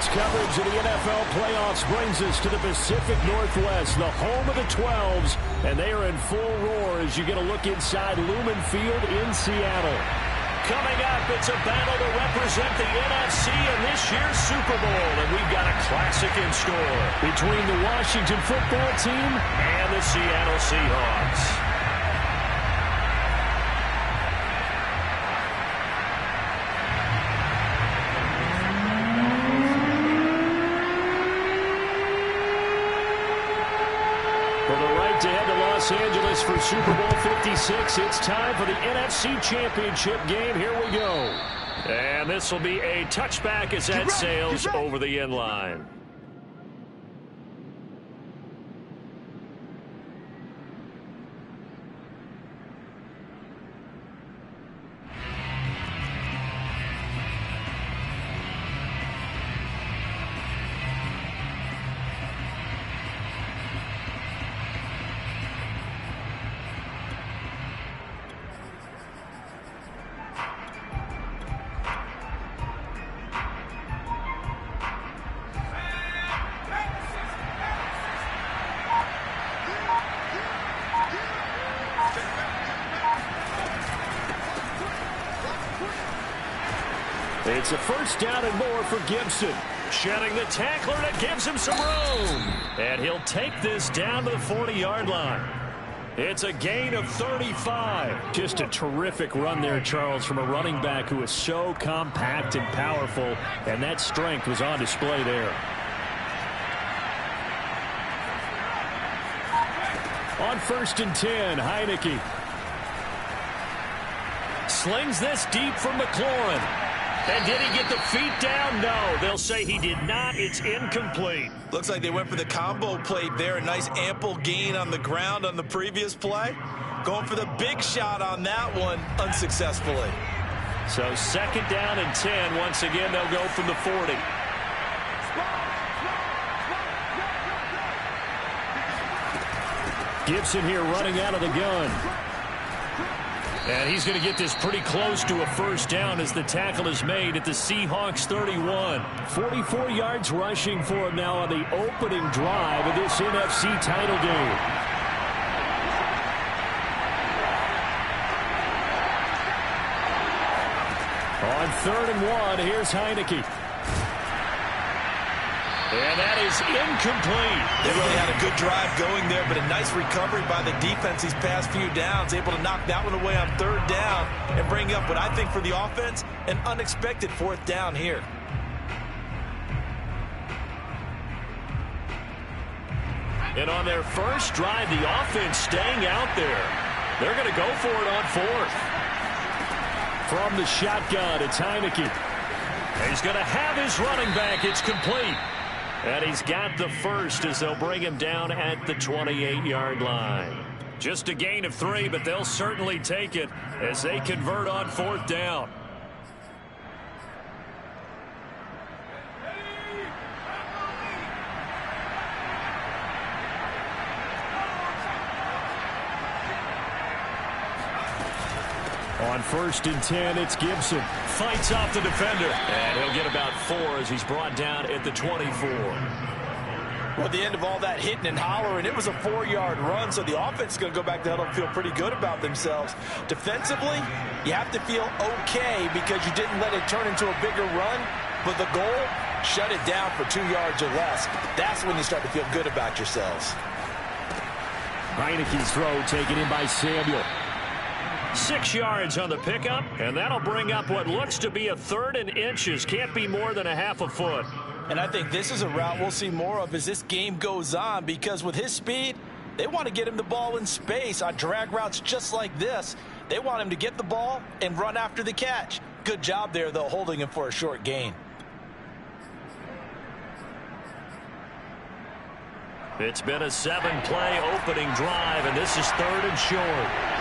Tonight's coverage of the NFL playoffs brings us to the Pacific Northwest, the home of the 12s, and they are in full roar as you get a look inside Lumen Field in Seattle. Coming up, it's a battle to represent the NFC in this year's Super Bowl, and we've got a classic in store between the Washington football team and the Seattle Seahawks. To head to Los Angeles for Super Bowl 56. It's time for the NFC Championship game. Here we go. And this will be a touchback as that sails over the end line. It's a first down and more for Gibson. Shedding the tackler that gives him some room. And he'll take this down to the 40-yard line. It's a gain of 35. Just a terrific run there, Charles, from a running back who is so compact and powerful, and that strength was on display there. On 1st and 10, Heineke slings this deep from McLaurin. And did he get the feet down? No, they'll say he did not. It's incomplete. Looks like they went for the combo play there. A nice ample gain on the ground on the previous play. Going for the big shot on that one unsuccessfully. So 2nd down and 10. Once again, they'll go from the 40. Gibson here running out of the gun. And he's going to get this pretty close to a first down as the tackle is made at the Seahawks 31. 44 yards rushing for him now on the opening drive of this NFC title game. On 3rd and 1, here's Heineke. And that is incomplete. They really had a good drive going there, but a nice recovery by the defense these past few downs, able to knock that one away on 3rd down and bring up what I think for the offense, an unexpected 4th down here. And on their first drive, the offense staying out there. They're going to go for it on 4th. From the shotgun, it's Heineke. He's going to have his running back. It's complete. And he's got the first as they'll bring him down at the 28-yard line. Just a gain of 3, but they'll certainly take it as they convert on 4th down. On 1st and 10, it's Gibson. Fights off the defender. And he'll get about 4 as he's brought down at the 24. Well, at the end of all that hitting and hollering, it was a 4-yard run, so the offense is going to go back to huddle and feel pretty good about themselves. Defensively, you have to feel okay because you didn't let it turn into a bigger run, but the goal, shut it down for 2 yards or less. That's when you start to feel good about yourselves. Heineke's throw taken in by Samuel. 6 yards on the pickup, and that'll bring up what looks to be a 3rd and inches. Can't be more than a half a foot. And I think this is a route we'll see more of as this game goes on, because with his speed, they want to get him the ball in space on drag routes just like this. They want him to get the ball and run after the catch. Good job there, though, holding him for a short gain. It's been a 7-play opening drive, and this is 3rd and short.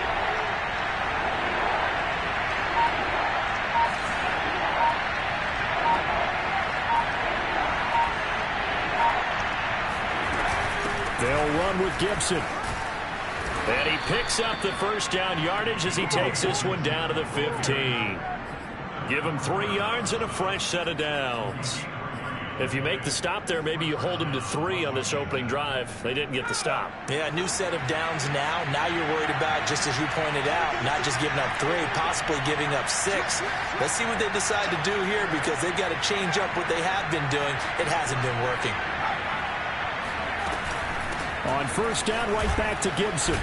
They'll run with Gibson. And he picks up the first down yardage as he takes this one down to the 15. Give him 3 yards and a fresh set of downs. If you make the stop there, maybe you hold them to 3 on this opening drive. They didn't get the stop. Yeah, new set of downs now. Now you're worried about, just as you pointed out, not just giving up 3, possibly giving up 6. Let's see what they decide to do here, because they've got to change up what they have been doing. It hasn't been working. On first down, right back to Gibson.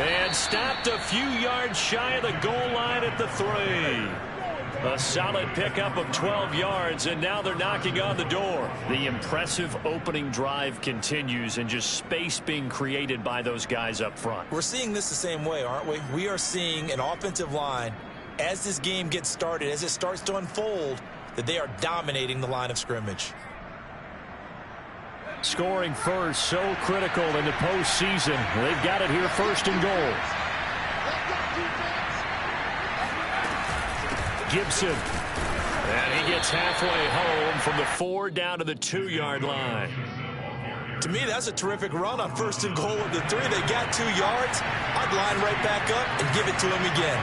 And stopped a few yards shy of the goal line at the 3. A solid pickup of 12 yards, and now they're knocking on the door. The impressive opening drive continues, and just space being created by those guys up front. We're seeing this the same way, aren't we? We are seeing an offensive line, as this game gets started, as it starts to unfold, that they are dominating the line of scrimmage. Scoring first, so critical in the postseason. They've got it here, first and goal. Gibson. And he gets halfway home from the 4 down to the 2-yard line. To me, that's a terrific run on first and goal with the 3. They got 2 yards. I'd line right back up and give it to him again.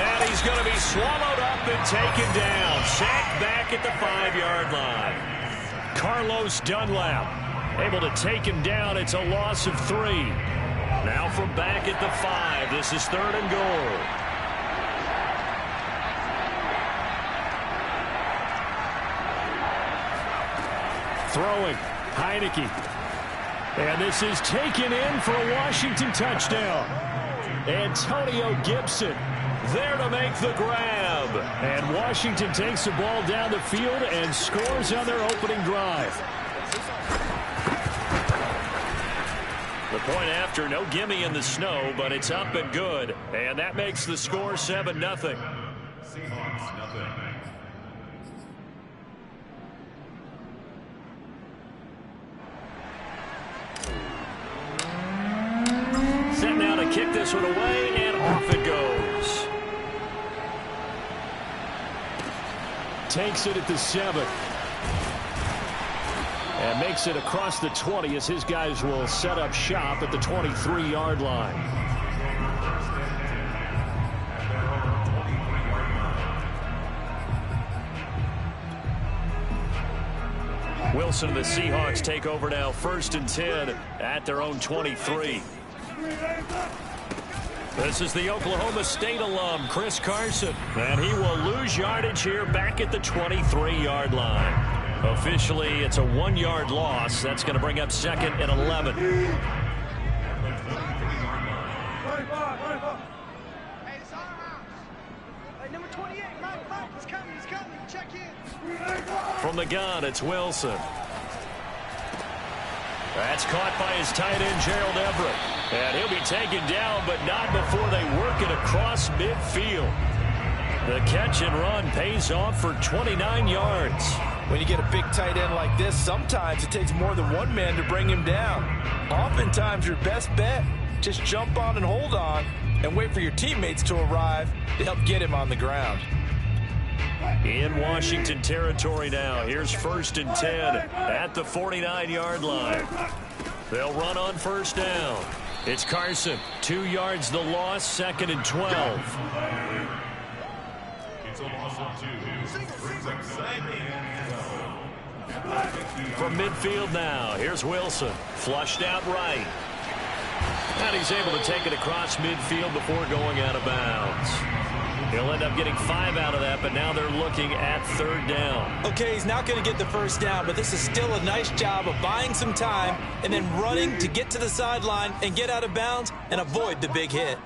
And he's going to be swallowed up and taken down. Sacked back at the 5-yard line. Carlos Dunlap able to take him down. It's a loss of 3. Now from back at the 5, this is 3rd and goal. Throwing, Heineke. And this is taken in for a Washington touchdown. Antonio Gibson there to make the grab. And Washington takes the ball down the field and scores on their opening drive. The point after, no gimme in the snow, but it's up and good. And that makes the score 7-0. Set now to kick this one away, and off it goes. Takes it at the 7. And makes it across the 20 as his guys will set up shop at the 23-yard line. Wilson and the Seahawks take over now, 1st and 10 at their own 23. This is the Oklahoma State alum, Chris Carson. And he will lose yardage here back at the 23-yard line. Officially, it's a 1-yard loss. That's going to bring up 2nd and 11. Hey, it's our house. Hey, number 28, Mike, he's coming. Check in. From the gun, it's Wilson. That's caught by his tight end, Gerald Everett. And he'll be taken down, but not before they work it across midfield. The catch and run pays off for 29 yards. When you get a big tight end like this, sometimes it takes more than one man to bring him down. Oftentimes, your best bet, just jump on and hold on and wait for your teammates to arrive to help get him on the ground. In Washington territory now. Here's 1st and 10 at the 49-yard line. They'll run on 1st down. It's Carson. 2 yards the loss, 2nd and 12. It's a loss of 2. From midfield now, here's Wilson. Flushed out right. And he's able to take it across midfield before going out of bounds. He'll end up getting 5 out of that, but now they're looking at 3rd down. Okay, he's not going to get the 1st down, but this is still a nice job of buying some time and then running to get to the sideline and get out of bounds and avoid the big hit.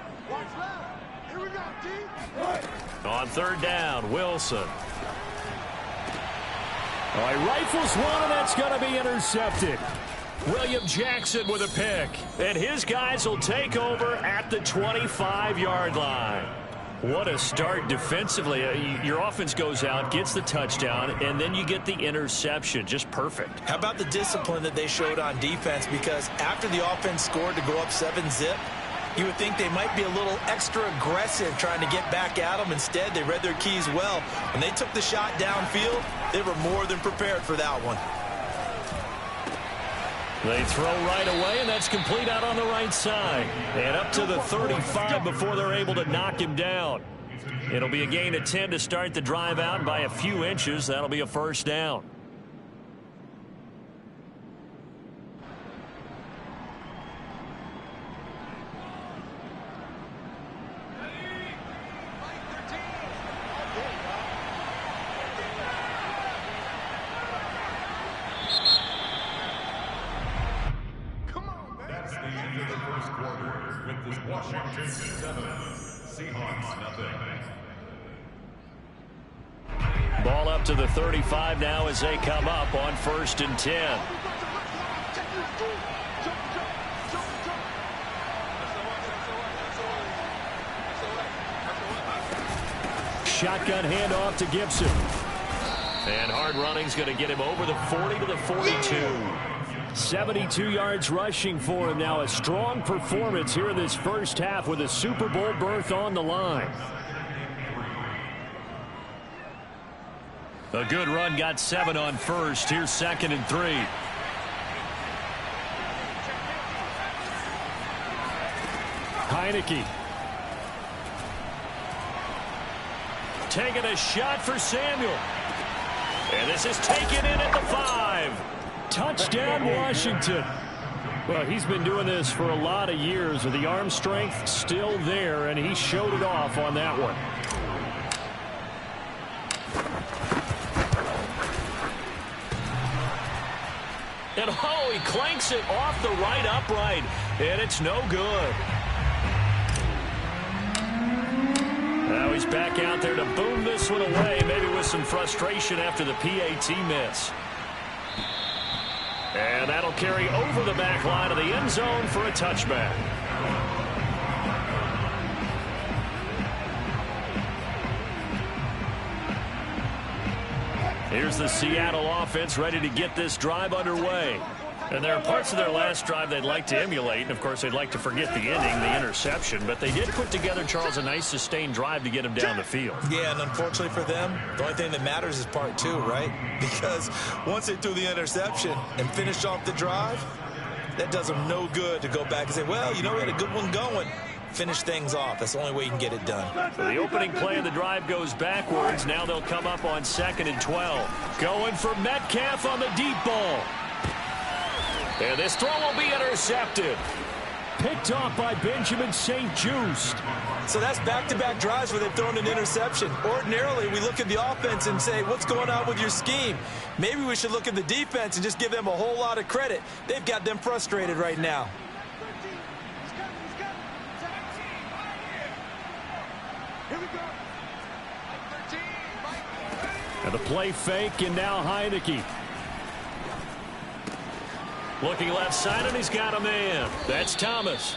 On 3rd down, Wilson. All right, rifles one, and that's going to be intercepted. William Jackson with a pick. And his guys will take over at the 25-yard line. What a start defensively. Your offense goes out, gets the touchdown, and then you get the interception. Just perfect. How about the discipline that they showed on defense? Because after the offense scored to go up 7-zip, you would think they might be a little extra aggressive trying to get back at them. Instead, they read their keys well. When they took the shot downfield, they were more than prepared for that one. They throw right away, and that's complete out on the right side. And up to the 35 before they're able to knock him down. It'll be a gain of 10 to start the drive out, and by a few inches, that'll be a first down. That's the end of the first quarter with this Washington 7, Seahawks nothing. Ball up to the 35 now as they come up on 1st and 10. Shotgun handoff to Gibson. And hard running's going to get him over the 40 to the 42. 72 yards rushing for him now. A strong performance here in this first half with a Super Bowl berth on the line. A good run, got 7 on 1st. Here's 2nd and 3. Heineke. Taking a shot for Samuel. And this is taken in at the 5. Touchdown, Washington. Well, he's been doing this for a lot of years with the arm strength still there, and he showed it off on that one. And oh, he clanks it off the right upright, and it's no good. Now he's back out there to boom this one away, maybe with some frustration after the PAT miss. And that'll carry over the back line of the end zone for a touchback. Here's the Seattle offense ready to get this drive underway. And there are parts of their last drive they'd like to emulate. And, of course, they'd like to forget the ending, the interception. But they did put together, Charles, a nice sustained drive to get him down the field. Yeah, and unfortunately for them, the only thing that matters is part 2, right? Because once they threw the interception and finished off the drive, that does them no good to go back and say, well, you know, we had a good one going. Finish things off. That's the only way you can get it done. So the opening play of the drive goes backwards. Now they'll come up on 2nd and 12. Going for Metcalf on the deep ball. And this throw will be intercepted. Picked off by Benjamin St-Juste. So that's back-to-back drives where they've thrown an interception. Ordinarily, we look at the offense and say, what's going on with your scheme? Maybe we should look at the defense and just give them a whole lot of credit. They've got them frustrated right now. And the play fake, and now Heineke. Looking left side, and he's got a man. That's Thomas.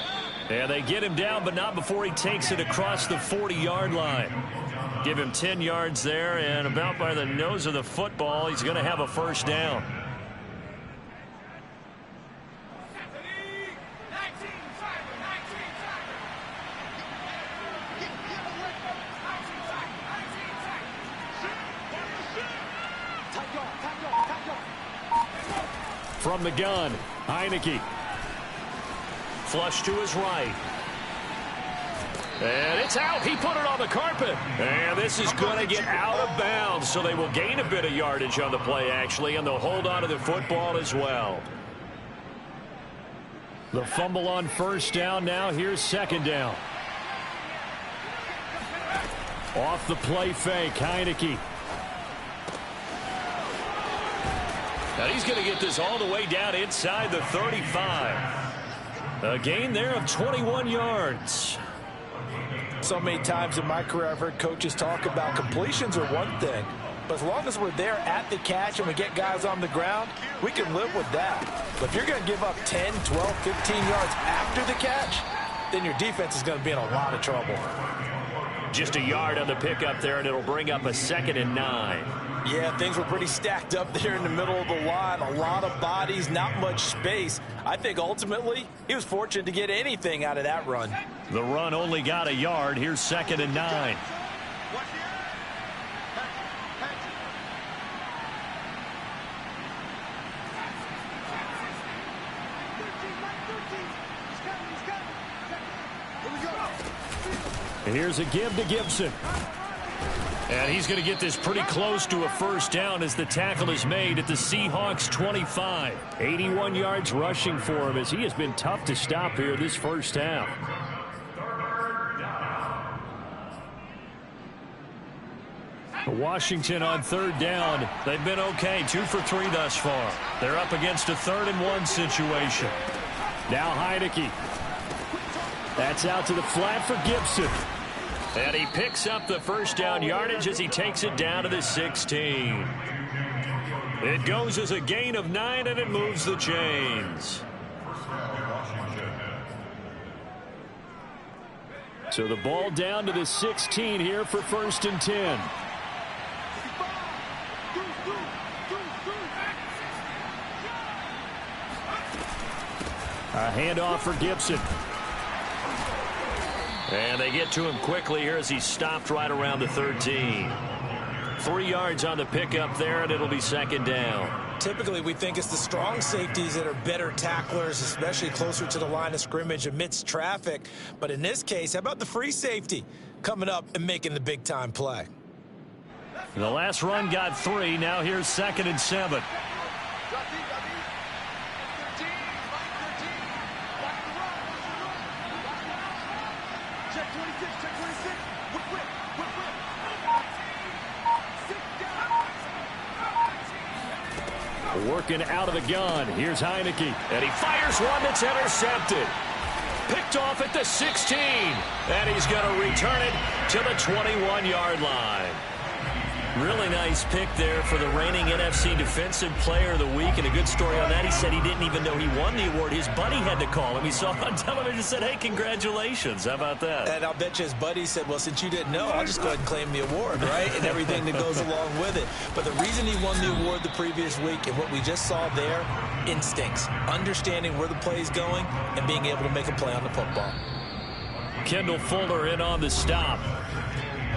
And they get him down, but not before he takes it across the 40-yard line. Give him 10 yards there, and about by the nose of the football, he's going to have a first down. From the gun, Heineke. Flush to his right. And it's out. He put it on the carpet. And this is going to get out of bounds, so they will gain a bit of yardage on the play, actually, and they'll hold on to the football as well. The fumble on first down now. Here's 2nd down. Off the play fake, Heineke. Now he's going to get this all the way down inside the 35. A gain there of 21 yards. So many times in my career I've heard coaches talk about completions are one thing, but as long as we're there at the catch and we get guys on the ground, we can live with that. But if you're going to give up 10, 12, 15 yards after the catch, then your defense is going to be in a lot of trouble. Just a yard on the pickup there, and it'll bring up a 2nd and 9. Yeah, things were pretty stacked up there in the middle of the line. A lot of bodies, not much space. I think ultimately he was fortunate to get anything out of that run. The run only got a yard. Here's 2nd and 9. And here's a give to Gibson. And he's going to get this pretty close to a first down as the tackle is made at the Seahawks 25. 81 yards rushing for him as he has been tough to stop here this first half. Washington on third down. They've been okay, 2 for 3 thus far. They're up against a 3rd and 1 situation. Now Heineke. That's out to the flat for Gibson. And he picks up the first down yardage as he takes it down to the 16. It goes as a gain of 9, and it moves the chains. So the ball down to the 16 here for 1st and 10. A handoff for Gibson. And they get to him quickly here as he's stopped right around the 13. 3 yards on the pickup there, and it'll be 2nd down. Typically, we think it's the strong safeties that are better tacklers, especially closer to the line of scrimmage amidst traffic. But in this case, how about the free safety coming up and making the big-time play? The last run got 3. Now here's 2nd and 7. Working out of the gun. Here's Heineke. And he fires one that's intercepted. Picked off at the 16. And he's going to return it to the 21-yard line. Really nice pick there for the reigning NFC Defensive Player of the Week. And a good story on that. He said he didn't even know he won the award. His buddy had to call him. He saw it on television and said, hey, congratulations. How about that? And I'll bet you his buddy said, well, since you didn't know, I'll just go ahead and claim the award, right? And everything that goes along with it. But the reason he won the award the previous week and what we just saw there, instincts, understanding where the play is going and being able to make a play on the football. Kendall Fuller in on the stop.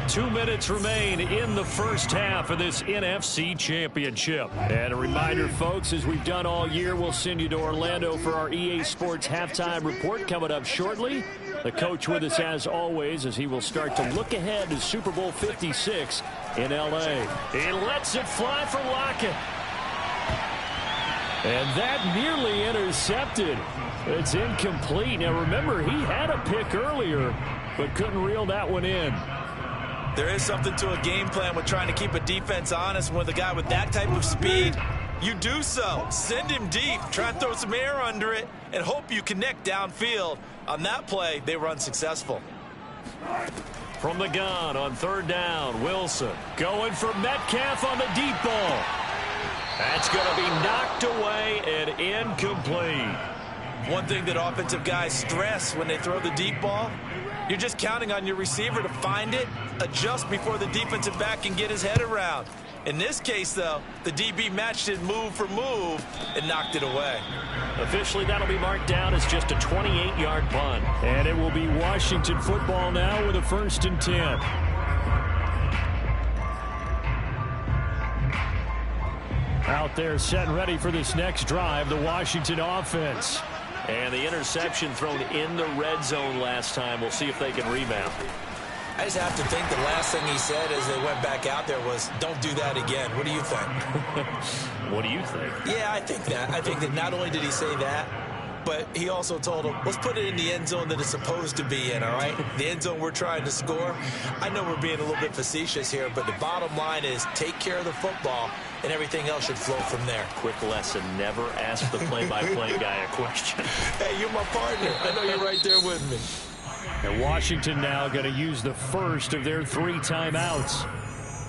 2 minutes remain in the first half of this NFC Championship. And a reminder, folks, as we've done all year, we'll send you to Orlando for our EA Sports Halftime Report coming up shortly. The coach with us as always as he will start to look ahead to Super Bowl 56 in L.A. He lets it fly for Lockett. And that nearly intercepted. It's incomplete. Now, remember, he had a pick earlier, but couldn't reel that one in. There is something to a game plan with trying to keep a defense honest. With a guy with that type of speed, you do so. Send him deep, try and throw some air under it, and hope you connect downfield. On that play, they were unsuccessful. From the gun on 3rd down, Wilson going for Metcalf on the deep ball. That's going to be knocked away and incomplete. One thing that offensive guys stress when they throw the deep ball, you're just counting on your receiver to find it, adjust before the defensive back can get his head around. In this case, though, the DB matched it move for move and knocked it away. Officially, that'll be marked down as just a 28-yard punt. And it will be Washington football now with a 1st and 10. Out there set and ready for this next drive, the Washington offense. And the interception thrown in the red zone last time. We'll see if they can rebound. I just have to think the last thing he said as they went back out there was, don't do that again. What do you think? What do you think? Yeah, I think that. I think that not only did he say that, but he also told him, let's put it in the end zone that it's supposed to be in, all right? The end zone we're trying to score. I know we're being a little bit facetious here, but the bottom line is take care of the football, and everything else should flow from there. Quick lesson, never ask the play-by-play guy a question. Hey, you're my partner. I know you're right there with me. And Washington now going to use the first of their 3 timeouts.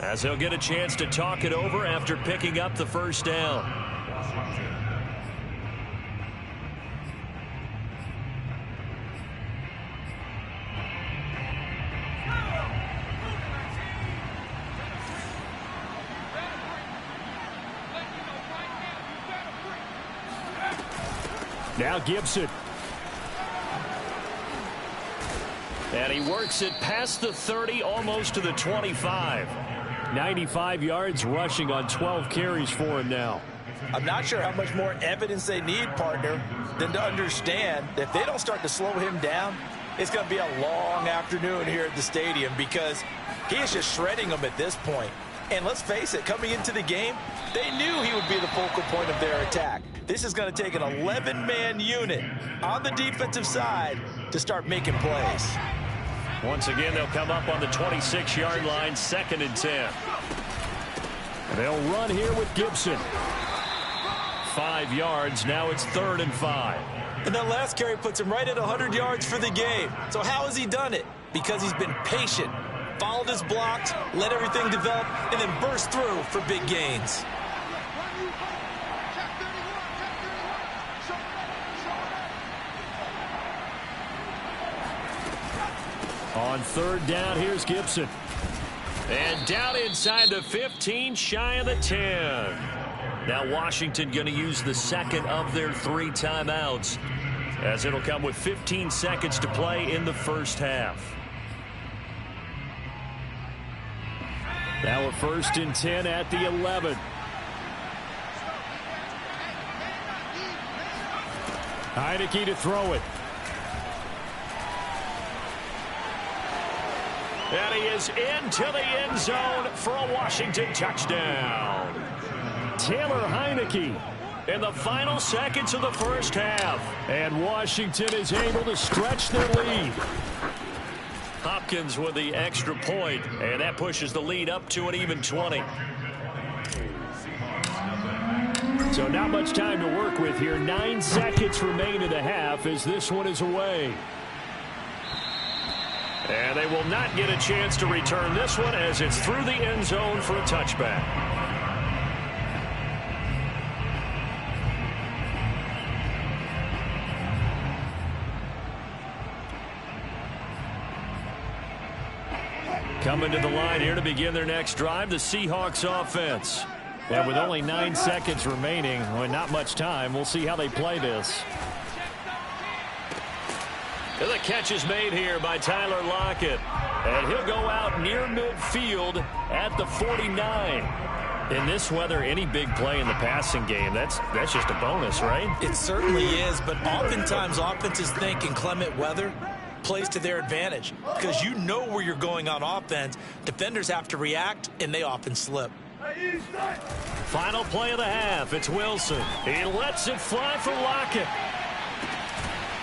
As he'll get a chance to talk it over after picking up the first down. Now Gibson. And he works it past the 30, almost to the 25. 95 yards rushing on 12 carries for him now. I'm not sure how much more evidence they need, partner, than to understand that if they don't start to slow him down, It's going to be a long afternoon here at the stadium because he is just shredding them at this point. And let's face it, coming into the game, they knew he would be the focal point of their attack. This is going to take an 11-man unit on the defensive side to start making plays. Once again, they'll come up on the 26-yard line, 2nd and 10. They'll run here with Gibson. 5 yards, now it's 3rd and 5. And that last carry puts him right at 100 yards for the game. So how has he done it? Because he's been patient, followed his blocks, let everything develop, and then burst through for big gains. On 3rd down, here's Gibson. And down inside the 15, shy of the 10. Now Washington going to use the 2nd of their 3 timeouts, as it'll come with 15 seconds to play in the first half. Now a 1st and 10 at the 11. Heineke to throw it. And he is into the end zone for a Washington touchdown. Taylor Heineke In the final seconds of the first half. And Washington is able to stretch their lead. Hopkins with the extra point, and that pushes the lead up to an even 20. So not much time to work with here. 9 seconds remain in the half as this one is away. And they will not get a chance to return this one as it's through the end zone for a touchback. Coming to the line here to begin their next drive, the Seahawks offense. And with only 9 seconds remaining, well, not much time, we'll see how they play this. And the catch is made here by Tyler Lockett. And he'll go out near midfield at the 49. In this weather, any big play in the passing game, that's just a bonus, right? It certainly is, but oftentimes offenses think in clement weather plays to their advantage because you know where you're going on offense. Defenders have to react, and they often slip. Final play of the half. It's Wilson. He lets it fly for Lockett.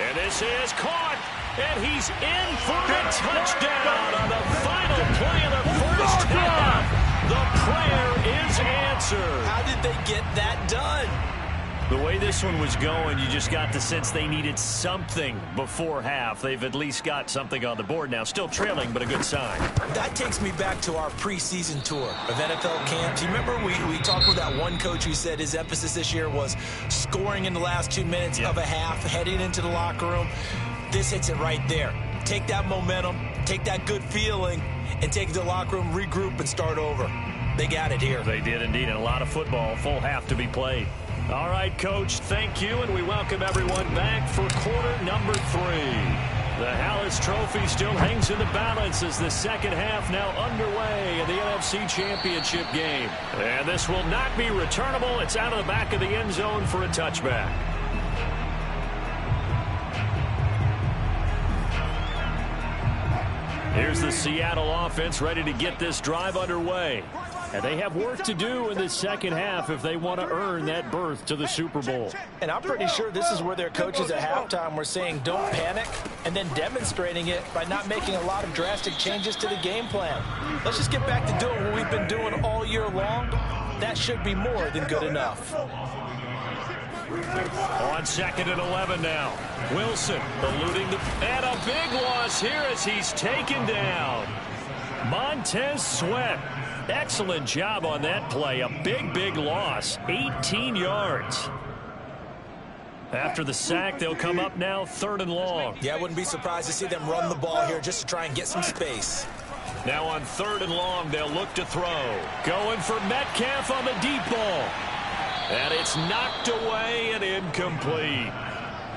And this is caught. And he's in for the touchdown on the final play of the first half. The prayer is answered. How did they get that done? The way this one was going, you just got the sense they needed something before half. They've at least got something on the board now. Still trailing, but a good sign. That takes me back to our preseason tour of NFL camps. You remember we talked with that one coach who said his emphasis this year was scoring in the last 2 minutes of a half, heading into the locker room. This hits it right there. Take that momentum, take that good feeling, and take it to the locker room, regroup, and start over. They got it here. They did indeed, and a lot of football, full half to be played. All right, Coach, thank you, and we welcome everyone back for quarter number 3. The Hallis Trophy still hangs in the balance as the second half now underway in the NFC Championship game. And this will not be returnable. It's out of the back of the end zone for a touchback. Here's the Seattle offense ready to get this drive underway. And they have work to do in the second half if they want to earn that berth to the Super Bowl. And I'm pretty sure this is where their coaches at halftime were saying don't panic and then demonstrating it by not making a lot of drastic changes to the game plan. Let's just get back to doing what we've been doing all year long. That should be more than good enough. On 2nd and 11 now. Wilson eluding and a big loss here as he's taken down. Montez Sweat. Excellent job on that play. A big loss. 18 yards. After the sack, they'll come up now 3rd and long. Yeah, I wouldn't be surprised to see them run the ball here just to try and get some space. Now on 3rd and long, they'll look to throw. Going for Metcalf on the deep ball. And it's knocked away and incomplete.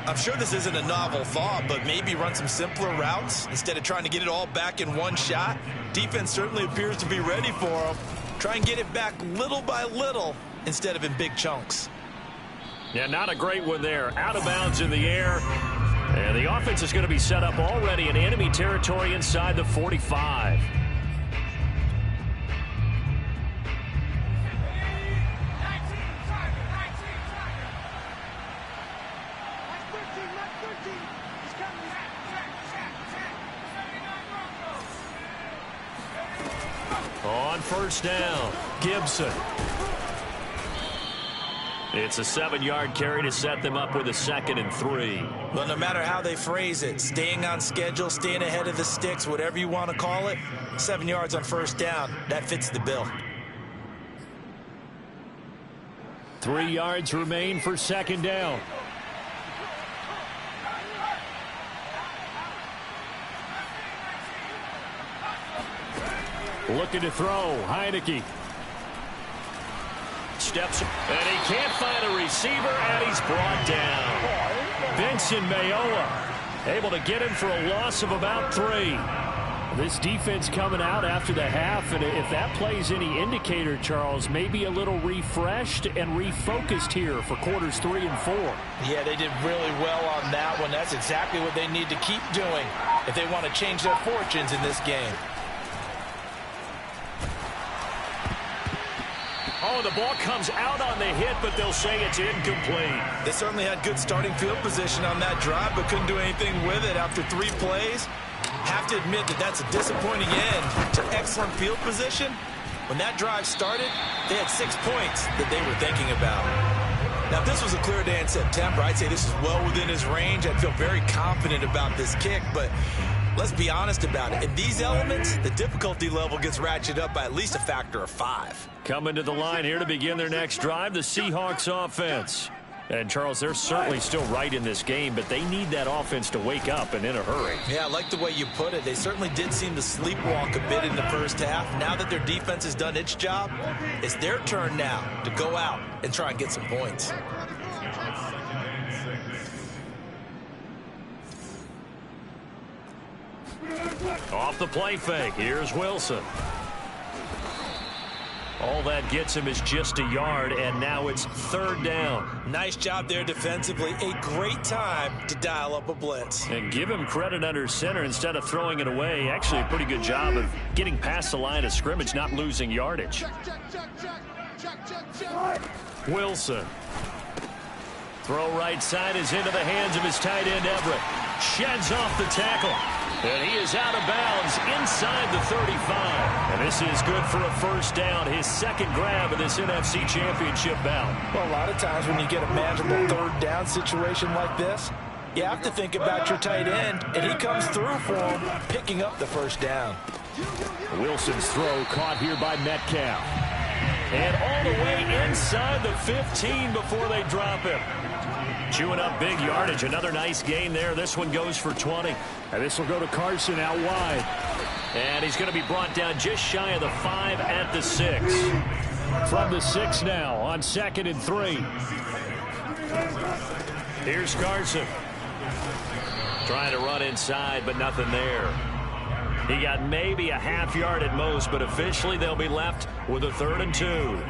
I'm sure this isn't a novel thought, but maybe run some simpler routes instead of trying to get it all back in one shot. Defense certainly appears to be ready for them. Try and get it back little by little instead of in big chunks. Yeah, not a great one there. Out of bounds in the air. And the offense is going to be set up already in enemy territory inside the 45. On first down, Gibson. It's a 7-yard carry to set them up with a 2nd and 3. Well, no matter how they phrase it, staying on schedule, staying ahead of the sticks, whatever you want to call it, 7 yards on first down, that fits the bill. 3 yards remain for 2nd down. Looking to throw, Heineke. Steps, and he can't find a receiver, and he's brought down. Vincent Mayowa able to get him for a loss of about 3. This defense coming out after the half, and if that plays any indicator, Charles, maybe a little refreshed and refocused here for quarters 3 and 4. Yeah, they did really well on that one. That's exactly what they need to keep doing if they want to change their fortunes in this game. Oh, the ball comes out on the hit, but they'll say it's incomplete. They certainly had good starting field position on that drive, but couldn't do anything with it after 3 plays. Have to admit that that's a disappointing end to excellent field position. When that drive started, they had 6 points that they were thinking about. Now, if this was a clear day in September, I'd say this is well within his range. I'd feel very confident about this kick, but let's be honest about it. In these elements, the difficulty level gets ratcheted up by at least a factor of 5. Coming to the line here to begin their next drive, the Seahawks offense. And, Charles, they're certainly still right in this game, but they need that offense to wake up and in a hurry. Yeah, I like the way you put it. They certainly did seem to sleepwalk a bit in the first half. Now that their defense has done its job, it's their turn now to go out and try and get some points. Off the play fake, here's Wilson. All that gets him is just a yard, and now it's 3rd down. Nice job there defensively. A great time to dial up a blitz. And give him credit under center instead of throwing it away. Actually, a pretty good job of getting past the line of scrimmage, not losing yardage. Wilson. Throw right side is into the hands of his tight end, Everett. Sheds off the tackle. And he is out of bounds inside the 35. And this is good for a 1st down, his 2nd grab of this NFC Championship bout. Well, a lot of times when you get a manageable 3rd down situation like this, you have to think about your tight end, and he comes through for him, picking up the 1st down. Wilson's throw caught here by Metcalf. And all the way inside the 15 before they drop him. Chewing up big yardage. Another nice gain there. This one goes for 20. And this will go to Carson out wide. And he's going to be brought down just shy of the 5 at the 6. From the 6 now on 2nd and 3. Here's Carson. Trying to run inside, but nothing there. He got maybe a half yard at most, but officially they'll be left with a 3rd and 2.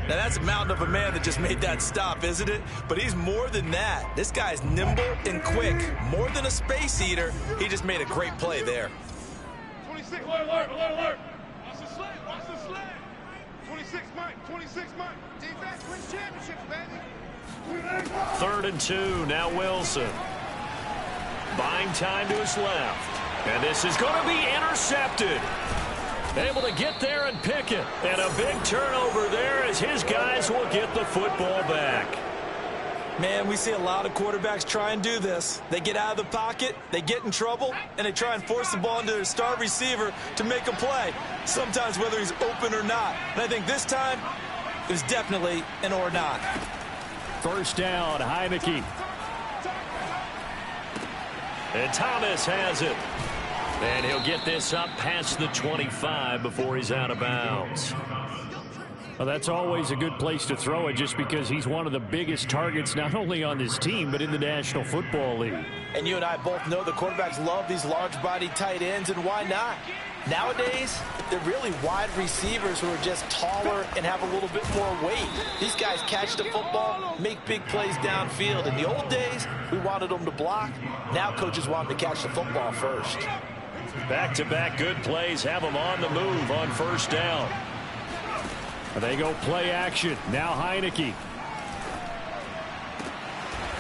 Now, that's a mountain of a man that just made that stop, isn't it? But he's more than that. This guy's nimble and quick. More than a space eater. He just made a great play there. 26, alert, alert, alert. Watch the slant, watch the slant. 26, Mike, 26, Mike. Defense wins championships, baby. 3rd and 2, now Wilson. Buying time to his left. And this is going to be intercepted. Able to get there and pick it. And a big turnover there as his guys will get the football back. Man, we see a lot of quarterbacks try and do this. They get out of the pocket, they get in trouble, and they try and force the ball into their star receiver to make a play, sometimes whether he's open or not. And I think this time, it was definitely an or not. 1st down, Heineke. And Thomas has it. And he'll get this up past the 25 before he's out of bounds. Well, that's always a good place to throw it just because he's one of the biggest targets not only on this team but in the National Football League. And you and I both know the quarterbacks love these large-bodied tight ends, and why not? Nowadays, they're really wide receivers who are just taller and have a little bit more weight. These guys catch the football, make big plays downfield. In the old days, we wanted them to block. Now coaches want them to catch the football first. Back-to-back good plays have them on the move on first down. They go play action. Now Heineke.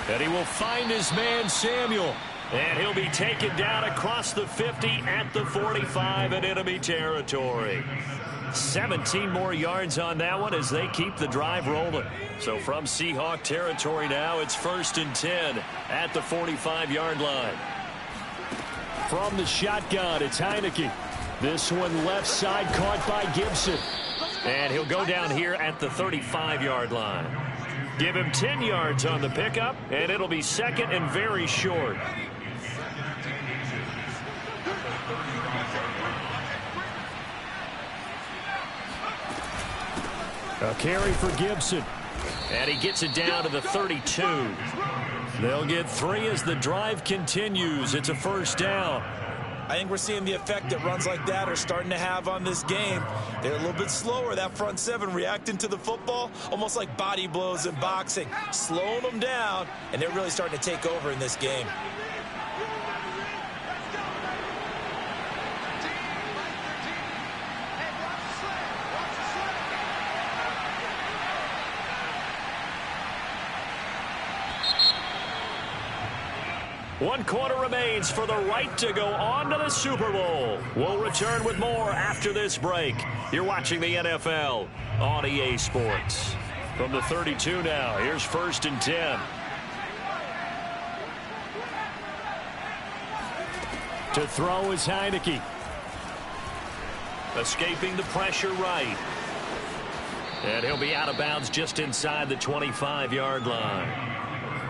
And he will find his man Samuel. And he'll be taken down across the 50 at the 45 in enemy territory. 17 more yards on that one as they keep the drive rolling. So from Seahawk territory now, it's 1st and 10 at the 45-yard line. From the shotgun, it's Heineke. This one left side caught by Gibson. And he'll go down here at the 35-yard line. Give him 10 yards on the pickup, and it'll be 2nd and very short. A carry for Gibson. And he gets it down to the 32. They'll get 3 as the drive continues. It's a 1st down. I think we're seeing the effect that runs like that are starting to have on this game. They're a little bit slower, that front seven, reacting to the football, almost like body blows in boxing, slowing them down, and they're really starting to take over in this game. One quarter remains for the right to go on to the Super Bowl. We'll return with more after this break. You're watching the NFL on EA Sports. From the 32 now, here's 1st and 10. To throw is Heineke. Escaping the pressure right. And he'll be out of bounds just inside the 25-yard line.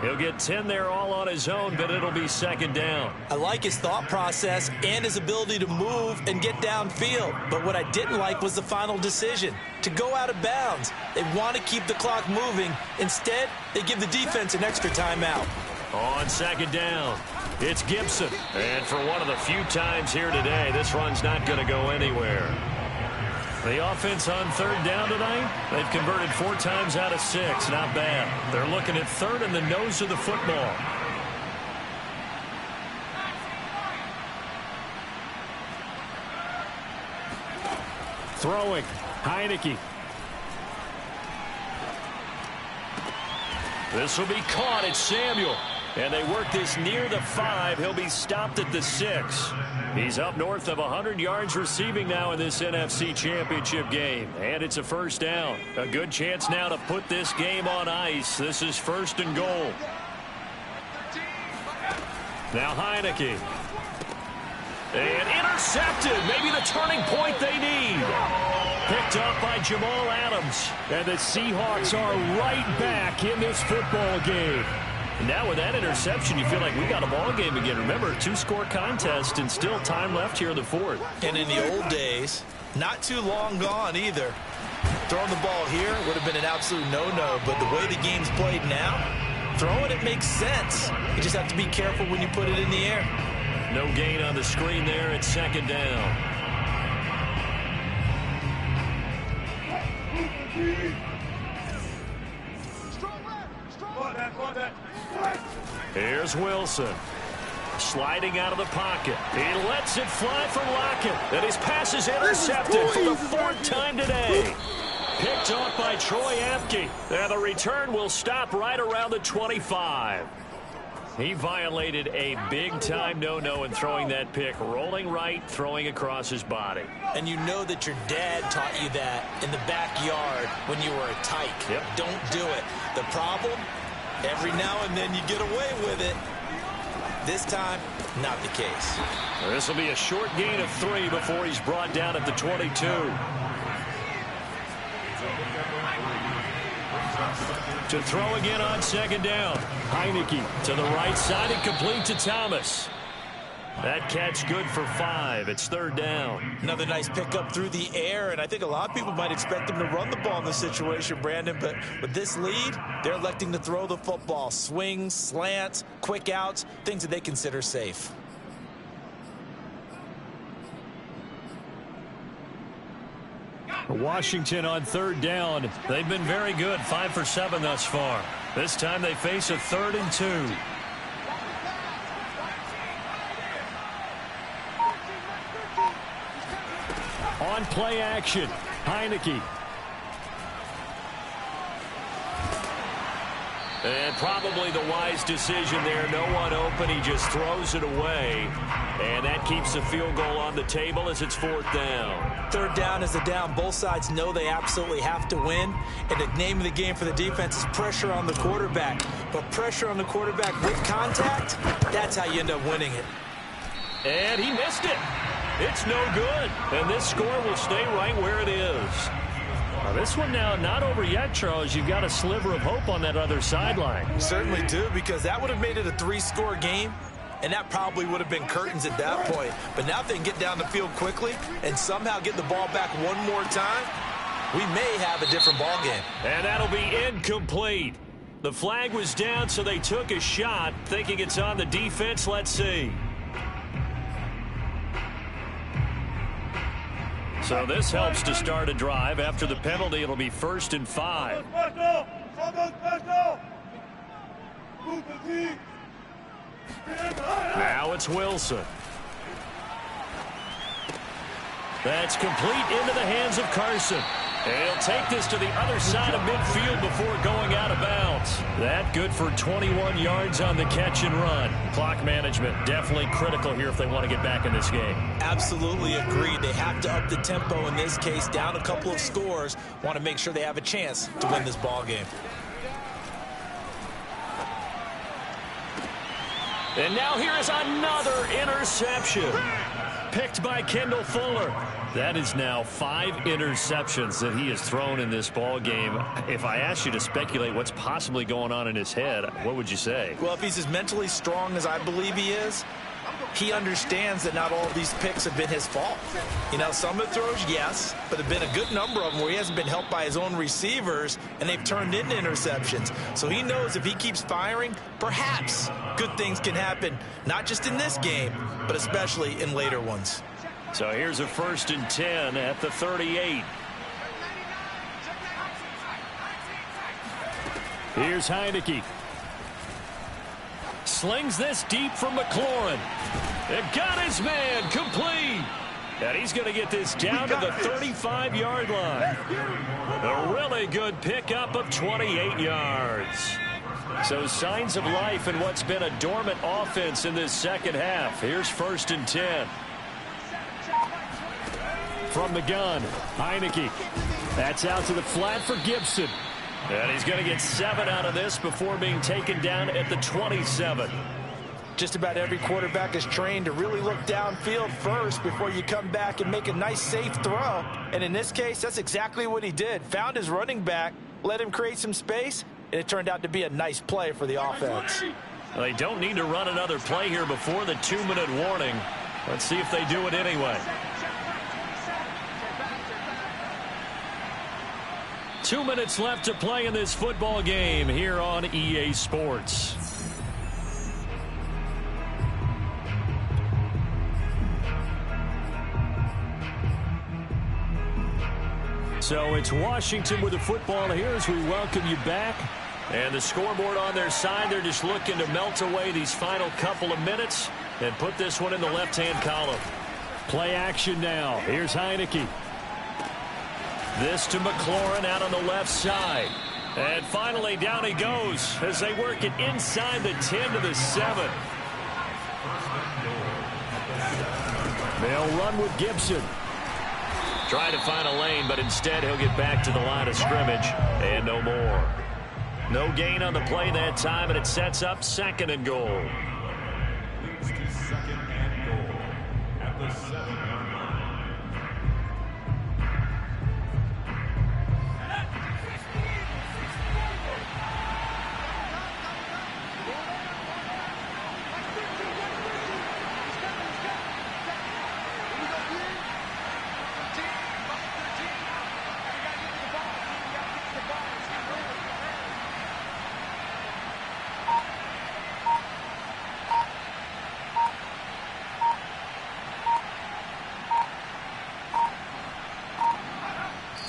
He'll get 10 there all on his own, but it'll be 2nd down. I like his thought process and his ability to move and get downfield. But what I didn't like was the final decision, to go out of bounds. They want to keep the clock moving. Instead, they give the defense an extra timeout. On 2nd down, it's Gibson. And for one of the few times here today, this run's not going to go anywhere. The offense on 3rd down tonight, they've converted 4 times out of 6. Not bad. They're looking at 3rd in the nose of the football. Throwing, Heineke. This will be caught. It's Samuel. And they work this near the 5. He'll be stopped at the 6. He's up north of 100 yards receiving now in this NFC Championship game. And it's a 1st down. A good chance now to put this game on ice. This is 1st and goal. Now Heineke. And intercepted. Maybe the turning point they need. Picked up by Jamal Adams. And the Seahawks are right back in this football game. Now with that interception, you feel like we got a ball game again. Remember, 2-score contest and still time left here in the 4th. And in the old days, not too long gone either. Throwing the ball here would have been an absolute no-no, but the way the game's played now, throwing it makes sense. You just have to be careful when you put it in the air. No gain on the screen there. It's 2nd down. Here's Wilson. Sliding out of the pocket. He lets it fly from Lockett. And his pass is intercepted for the 4th time today. Picked off by Troy Apke. And the return will stop right around the 25. He violated a big-time no-no in throwing that pick. Rolling right, throwing across his body. And you know that your dad taught you that in the backyard when you were a tyke. Yep. Don't do it. The problem, every now and then you get away with it. This time, not the case. This will be a short gain of 3 before he's brought down at the 22. To throw again on 2nd down. Heineke to the right side and complete to Thomas. That catch good for 5. It's 3rd down. Another nice pickup through the air, and I think a lot of people might expect him to run the ball in this situation, Brandon, but with this lead, they're electing to throw the football. Swings, slants, quick outs, things that they consider safe. Washington on 3rd down. They've been very good, 5 for 7 thus far. This time they face a 3rd and 2. On play action, Heineke. And probably the wise decision there. No one open. He just throws it away. And that keeps the field goal on the table as it's 4th down. 3rd down is the down. Both sides know they absolutely have to win. And the name of the game for the defense is pressure on the quarterback. But pressure on the quarterback with contact, that's how you end up winning it. And he missed it. It's no good. And this score will stay right where it is. Now this one now not over yet, Charles. You've got a sliver of hope on that other sideline. Certainly do, because that would have made it a 3-score game, and that probably would have been curtains at that point. But now if they can get down the field quickly and somehow get the ball back one more time, we may have a different ball game. And that'll be incomplete. The flag was down, so they took a shot, thinking it's on the defense. Let's see. So this helps to start a drive. After the penalty, it'll be 1st and 5. Now it's Wilson. That's complete into the hands of Carson. And he'll take this to the other side of midfield before going out of bounds. That good for 21 yards on the catch and run. Clock management definitely critical here if they want to get back in this game. Absolutely agreed. They have to up the tempo in this case, down a couple of scores. Want to make sure they have a chance to win this ball game. And now here is another interception. Picked by Kendall Fuller. That is now 5 interceptions that he has thrown in this ball game. If I asked you to speculate what's possibly going on in his head, what would you say? Well, if he's as mentally strong as I believe he is, he understands that not all of these picks have been his fault. You know, some of the throws, yes, but there have been a good number of them where he hasn't been helped by his own receivers, and they've turned into interceptions. So he knows if he keeps firing, perhaps good things can happen, not just in this game, but especially in later ones. So here's a 1st and 10 at the 38. Here's Heineke. Slings this deep from McLaurin. It got his man complete. And he's going to get this down to the 35-yard line. A really good pickup of 28 yards. So signs of life in what's been a dormant offense in this second half. Here's 1st and 10. From the gun, Heineke. That's out to the flat for Gibson. And he's going to get 7 out of this before being taken down at the 27. Just about every quarterback is trained to really look downfield first before you come back and make a nice, safe throw. And in this case, that's exactly what he did. Found his running back, let him create some space, and it turned out to be a nice play for the offense. Well, they don't need to run another play here before the 2-minute warning. Let's see if they do it anyway. 2 minutes left to play in this football game here on EA Sports. So it's Washington with the football here as we welcome you back. And the scoreboard on their side, they're just looking to melt away these final couple of minutes and put this one in the left-hand column. Play action now. Here's Heineke. This to McLaurin out on the left side. And finally down he goes as they work it inside the 10 to the 7. They'll run with Gibson. Trying to find a lane, but instead he'll get back to the line of scrimmage and no more. No gain on the play that time, and it sets up 2nd and goal. Leads to 2nd and goal at the 7-yard line.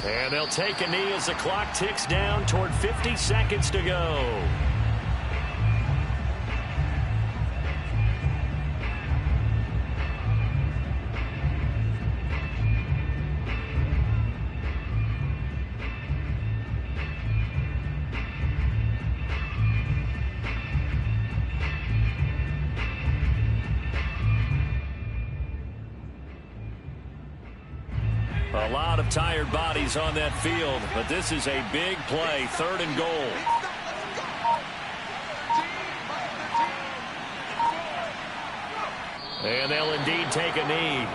And they'll take a knee as the clock ticks down toward 50 seconds to go. A lot of tired bodies on that field, but this is a big play, 3rd and goal. And they'll indeed take a knee.